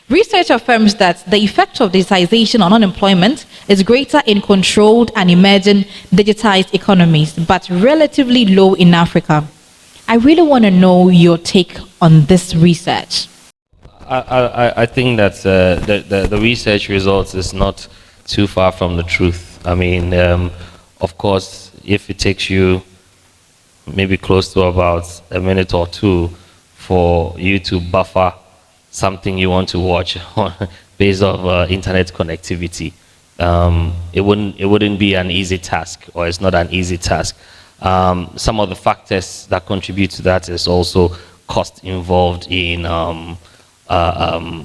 Research affirms that the effect of digitization on unemployment is greater in controlled and emerging digitized economies, but relatively low in Africa. I really want to know your take on this research. I think that the research results is not too far from the truth. I mean, of course, if it takes you maybe close to about a minute or two for you to buffer something you want to watch based on internet connectivity, it wouldn't be an easy task, or it's not an easy task. Some of the factors that contribute to that is also cost involved in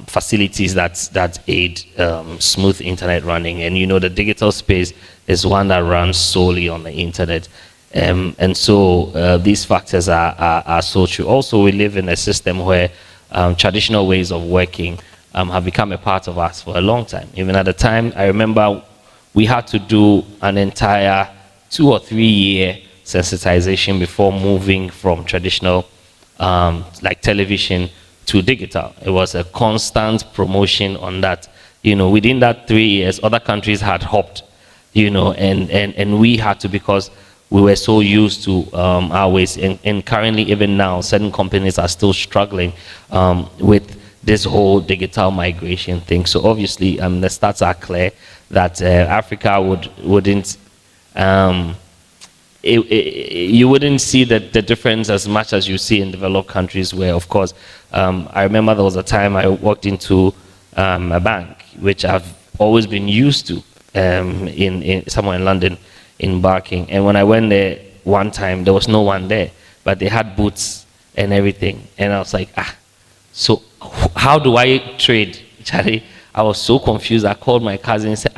facilities that aid smooth internet running, and the digital space is one that runs solely on the internet, and so these factors are so true. Also, we live in a system where traditional ways of working have become a part of us for a long time. Even at the time, I remember we had to do an entire 2 or 3 year sensitization before moving from traditional like television to digital. It was a constant promotion on that. Within that 3 years, other countries had hopped, and we had to, because we were so used to our ways. And currently, even now, certain companies are still struggling with this whole digital migration thing. So obviously, the stats are clear that Africa wouldn't you wouldn't see the difference as much as you see in developed countries, where, of course, I remember there was a time I walked into a bank, which I've always been used to, in somewhere in London, in Barking. And when I went there one time, there was no one there, but they had booths and everything. And I was like, so how do I trade? Charlie, I was so confused. I called my cousin and said,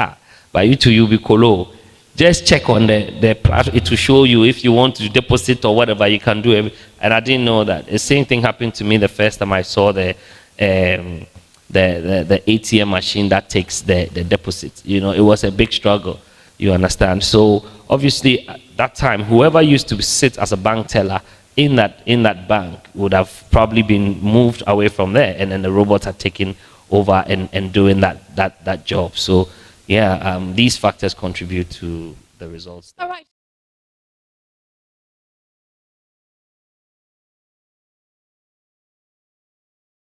but you'll be colo. Just check on the platform. It will show you if you want to deposit or whatever, you can do it. And I didn't know that. The same thing happened to me the first time I saw the ATM machine that takes the deposit. It was a big struggle, you understand. So obviously at that time, whoever used to sit as a bank teller in that bank would have probably been moved away from there, and then the robots are taking over and doing that job. So yeah, these factors contribute to the results. All right.